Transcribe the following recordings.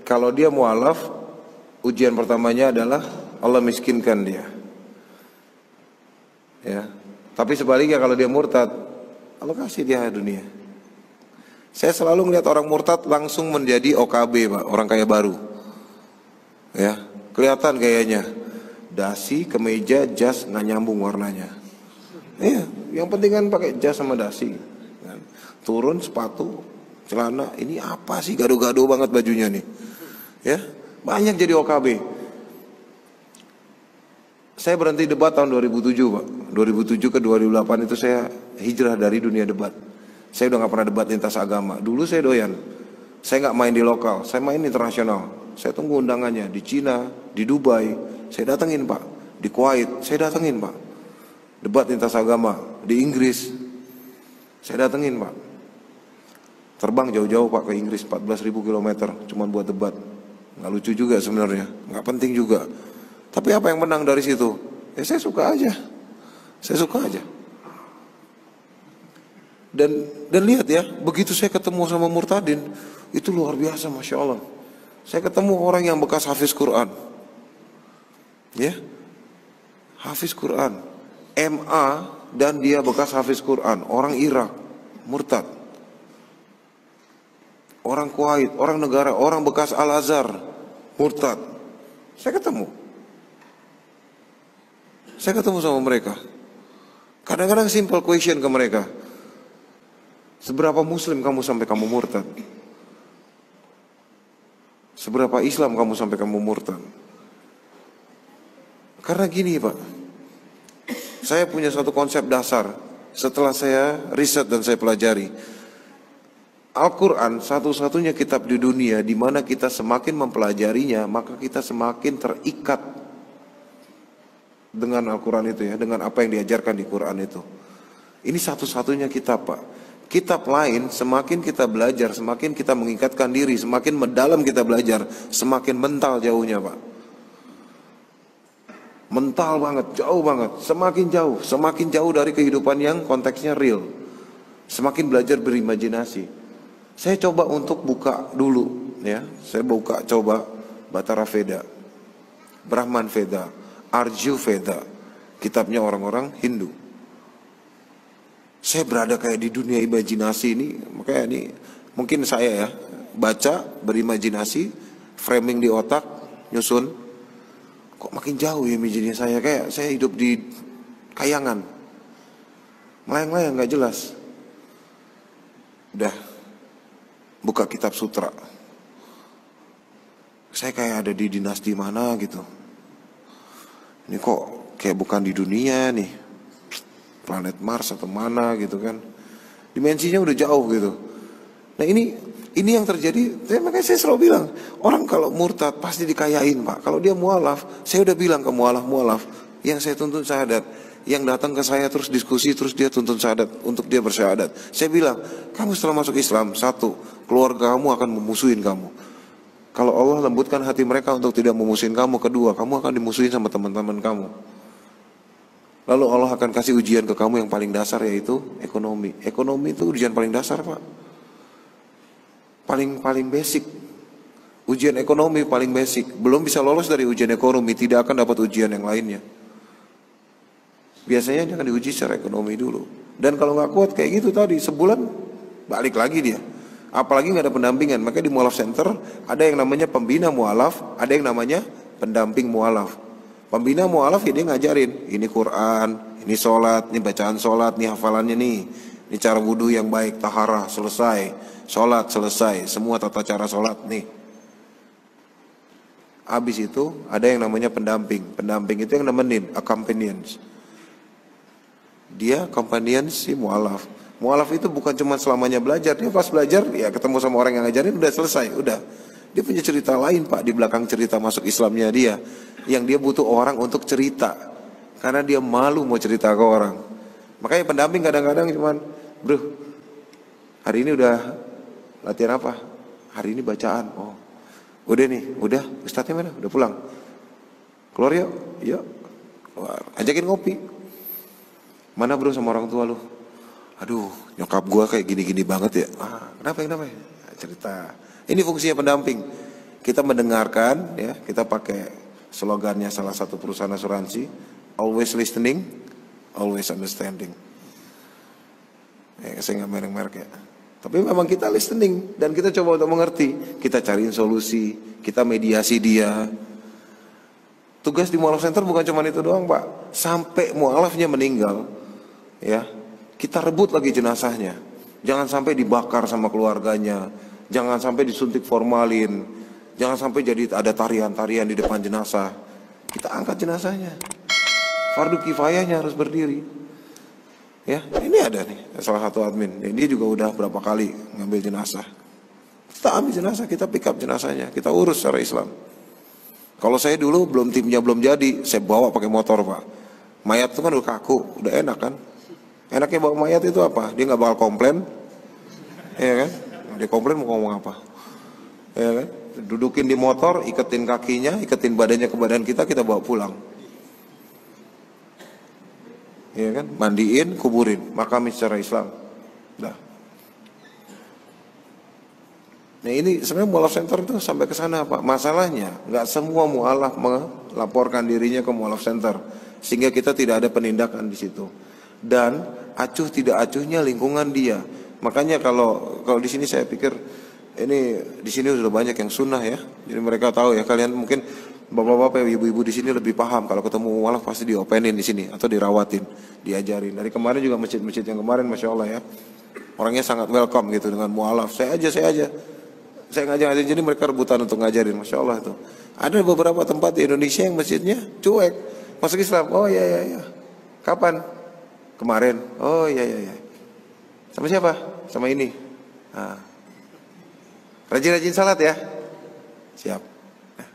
kalau dia mualaf, ujian pertamanya adalah Allah miskinkan dia. Ya. Tapi sebaliknya kalau dia murtad, Allah kasih dia dunia. Saya selalu melihat orang murtad langsung menjadi OKB, Pak, orang kaya baru. Ya, kelihatan gayanya. Dasi, kemeja, jas nggak nyambung warnanya. Iya, yang penting kan pakai jas sama dasi. Turun sepatu, celana, ini apa sih, gado-gado banget bajunya nih. Ya, banyak jadi OKB. Saya berhenti debat tahun 2007, Pak. 2007 ke 2008 itu saya hijrah dari dunia debat. Saya udah gak pernah debat lintas agama. Dulu saya doyan. Saya gak main di lokal, saya main internasional. Saya tunggu undangannya di Cina, di Dubai. Saya datengin, Pak. Di Kuwait, saya datengin, Pak. Debat lintas agama di Inggris. Saya datengin, Pak. Terbang jauh-jauh, Pak, ke Inggris 14.000 km cuman buat debat. Gak lucu juga sebenarnya, gak penting juga. Tapi apa yang menang dari situ? Ya saya suka aja. Saya suka aja. Dan lihat ya, begitu saya ketemu sama murtadin, itu luar biasa, Masya Allah. Saya ketemu orang yang bekas hafiz Quran. Ya, hafiz Quran, MA, dan dia bekas hafiz Quran. Orang Irak, murtad. Orang Kuwait, orang negara, orang bekas Al-Azhar, murtad. Saya ketemu sama mereka. Kadang-kadang simple question ke mereka. Seberapa muslim kamu sampai kamu murtad? Seberapa Islam kamu sampai kamu murtad? Karena gini, Pak. Saya punya satu konsep dasar. Setelah saya riset dan saya pelajari, Al-Quran satu-satunya kitab di dunia di mana kita semakin mempelajarinya, maka kita semakin terikat dengan Al-Quran itu ya, dengan apa yang diajarkan di Quran itu. Ini satu-satunya kitab, Pak. Kitab lain semakin kita belajar, semakin kita mengikatkan diri, semakin mendalam kita belajar, semakin mental jauhnya, Pak. Mental banget, jauh banget, semakin jauh dari kehidupan yang konteksnya real. Semakin belajar berimajinasi. Saya coba untuk buka dulu ya, saya coba Batara Veda, Brahman Veda, Arju Veda, kitabnya orang-orang Hindu. Saya berada kayak di dunia imajinasi ini, makanya ini mungkin saya ya, baca, berimajinasi, framing di otak, nyusun, kok makin jauh ya imajinasi saya, kayak saya hidup di kayangan, melayang-layang gak jelas. Udah, buka kitab sutra, saya kayak ada di dinasti mana gitu. Ini kok kayak bukan di dunia nih, planet Mars atau mana gitu kan, dimensinya udah jauh gitu. Nah ini yang terjadi. Makanya saya selalu bilang, orang kalau murtad pasti dikayain, Pak. Kalau dia mualaf, saya udah bilang ke mualaf, yang saya tuntun syahadat, yang datang ke saya terus diskusi, terus dia tuntun syahadat untuk dia bersyahadat. Saya bilang, kamu setelah masuk Islam, satu, keluarga kamu akan memusuhin kamu. Kalau Allah lembutkan hati mereka untuk tidak memusuhin kamu, kedua, kamu akan dimusuhin sama teman-teman kamu. Lalu Allah akan kasih ujian ke kamu yang paling dasar, yaitu ekonomi. Ekonomi itu ujian paling dasar, Pak. Paling basic. Ujian ekonomi paling basic. Belum bisa lolos dari ujian ekonomi, tidak akan dapat ujian yang lainnya. Biasanya jangan diuji secara ekonomi dulu. Dan kalau nggak kuat kayak gitu tadi, sebulan balik lagi dia. Apalagi nggak ada pendampingan. Makanya di Mualaf Center ada yang namanya pembina mualaf, ada yang namanya pendamping mualaf. Pembina mualaf ya dia ngajarin, ini Quran, ini sholat, ini bacaan sholat, ini hafalannya nih, ini cara wudhu yang baik, taharah selesai, sholat selesai, semua tata cara sholat nih. Habis itu ada yang namanya pendamping. Pendamping itu yang nemenin, companions. Dia companions si mualaf. Mualaf itu bukan cuma selamanya belajar. Dia pas belajar ya ketemu sama orang yang ngajarin, udah selesai, udah. Dia punya cerita lain, Pak, di belakang cerita masuk Islamnya dia, yang dia butuh orang untuk cerita, karena dia malu mau cerita ke orang. Makanya pendamping kadang-kadang cuman, bro, hari ini udah latihan apa? Hari ini bacaan. Oh, udah nih, udah. Ustadznya mana? Udah pulang. Keluar yuk, yuk. Keluar. Ajakin ngopi. Mana bro sama orang tua lu? Aduh, nyokap gua kayak gini-gini banget ya. Ah, kenapa? Cerita. Ini fungsinya pendamping. kita mendengarkan, ya, kita pakai slogannya salah satu perusahaan asuransi, always listening, always understanding. Ya, saya nggak merek-merek ya. Tapi memang kita listening dan kita coba untuk mengerti. Kita cariin solusi, kita mediasi dia. Tugas di mualaf center bukan cuma itu doang, Pak. Sampai mualafnya meninggal, ya, kita rebut lagi jenazahnya. Jangan sampai dibakar sama keluarganya, jangan sampai disuntik formalin, jangan sampai jadi ada tarian-tarian di depan jenazah. Kita angkat jenazahnya. Fardu kifayahnya harus berdiri. Ya, ini ada nih salah satu admin. Dia juga udah berapa kali ngambil jenazah. Kita ambil jenazah, kita pick up jenazahnya, kita urus secara Islam. Kalau saya dulu timnya belum jadi, saya bawa pakai motor, Pak. Mayat itu kan udah kaku, udah enak kan. Enaknya bawa mayat itu apa? Dia nggak bakal komplain, ya kan? Dia komplain mau ngomong apa? Ya kan? Dudukin di motor, iketin kakinya, iketin badannya ke badan kita bawa pulang. Ya kan? Mandiin, kuburin, makamin secara Islam. Dah. Nah ini sebenarnya mualaf center itu sampai ke sana, Pak. Masalahnya nggak semua mualaf melaporkan dirinya ke mualaf center, sehingga kita tidak ada penindakan di situ. Dan acuh tidak acuhnya lingkungan dia. Makanya kalau di sini saya pikir ini di sini sudah banyak yang sunnah ya. Jadi mereka tahu ya, kalian mungkin bapak-bapak, ibu-ibu di sini lebih paham. Kalau ketemu mualaf pasti diopenin di sini atau dirawatin, diajarin. Dari kemarin juga masjid-masjid yang kemarin, masya Allah ya, orangnya sangat welcome gitu dengan mualaf. Saya aja. Saya ngajar, jadi mereka rebutan untuk ngajarin, masya Allah itu. Ada beberapa tempat di Indonesia yang masjidnya cuek, masuk Islam. Oh iya. Kapan? Kemarin. Oh iya. Sama siapa? Sama ini. Nah. Rajin-rajin salat ya. Siap. Nah.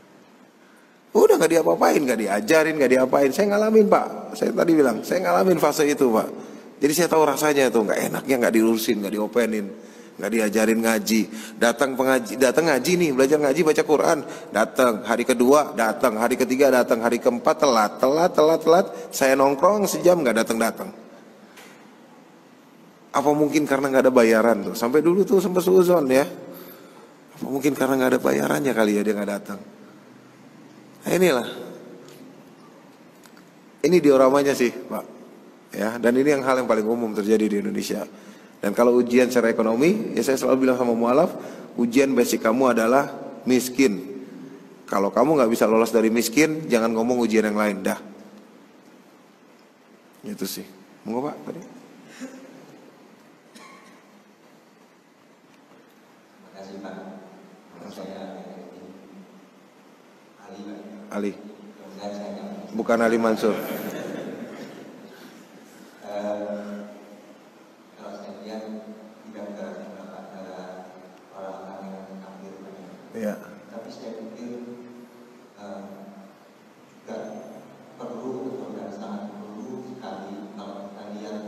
Udah nggak diapa-apain, nggak diajarin, nggak diapain. Saya ngalamin, Pak. Saya tadi bilang, saya ngalamin fase itu, Pak. Jadi saya tahu rasanya tuh, nggak enaknya, nggak diurusin, nggak diopenin. Nggak diajarin ngaji, datang ngaji nih, belajar ngaji, baca Quran, datang hari kedua, datang hari ketiga, datang hari keempat, telat, saya nongkrong sejam nggak datang. Apa mungkin karena nggak ada bayaran tuh? Sampai dulu tuh sempat suzon ya. Apa mungkin karena nggak ada bayarannya kali ya dia nggak datang? Nah inilah, ini dioramanya sih, Pak. Ya, dan ini hal yang paling umum terjadi di Indonesia. Dan kalau ujian secara ekonomi, ya saya selalu bilang sama mualaf, ujian basic kamu adalah miskin. Kalau kamu nggak bisa lolos dari miskin, jangan ngomong ujian yang lain, dah. Itu sih. Monggo Pak, tadi. Makasih Pak. Saya Ali Pak. Ali. Bukan Ali Mansur. Ya. Tapi saya pikir nggak perlu dan sangat perlu sekali kalau kita lihat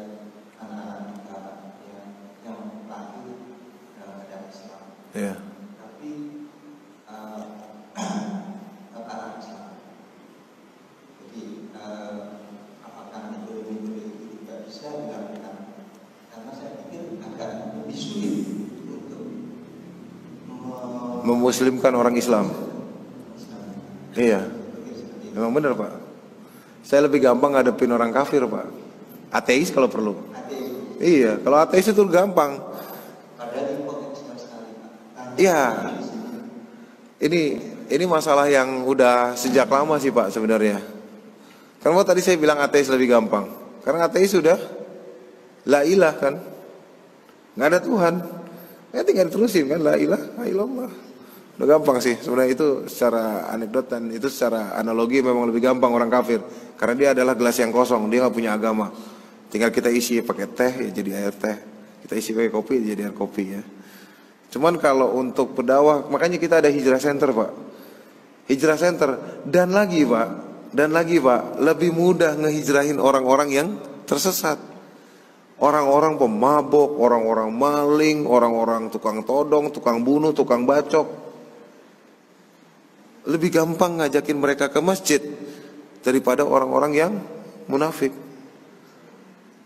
anak-anak kita ya, yang lahir dalam agama Islam. Ya. Tapi tataran Islam. Jadi apakah metode-metode itu tidak bisa dilakukan? Karena saya pikir agak lebih sulit untuk memuslimkan orang Islam. Iya, memang benar Pak. Saya lebih gampang ngadepin orang kafir Pak. Ateis kalau perlu. Iya, kalau ateis itu gampang. Iya. Ini masalah yang udah sejak lama sih Pak sebenarnya. Karena tadi saya bilang ateis lebih gampang. Karena ateis sudah la ilah kan, nggak ada Tuhan. Ya tinggal terusin kan, la ilaha illallah. Udah gampang sih, sebenarnya itu secara anekdot dan itu secara analogi memang lebih gampang orang kafir. Karena dia adalah gelas yang kosong, dia nggak punya agama. Tinggal kita isi pakai teh ya jadi air teh, kita isi pakai kopi jadi air kopi ya. Cuman kalau untuk berdakwah, makanya kita ada hijrah center Pak. Hijrah center dan lagi Pak, lebih mudah ngehijrahin orang-orang yang tersesat. Orang-orang pemabok, orang-orang maling, orang-orang tukang todong, tukang bunuh, tukang bacok. Lebih gampang ngajakin mereka ke masjid daripada orang-orang yang munafik.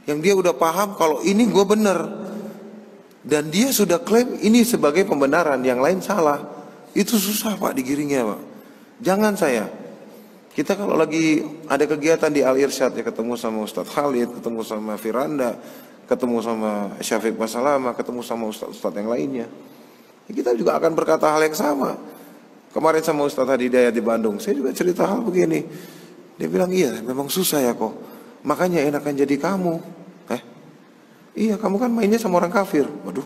Yang dia udah paham kalau ini gue bener. Dan dia sudah klaim ini sebagai pembenaran, yang lain salah. Itu susah Pak digiringnya Pak. Jangan saya. Kita kalau lagi ada kegiatan di Al Irsyad ya, ketemu sama Ustadz Khalid, ketemu sama Firanda, ketemu sama Syafiq Masalama, ketemu sama Ustadz-Ustadz yang lainnya, ya kita juga akan berkata hal yang sama. Kemarin sama Ustadz Hadi Hidayat di Bandung, saya juga cerita hal begini. Dia bilang, iya memang susah ya kok, makanya enakan jadi kamu. Iya kamu kan mainnya sama orang kafir. Waduh,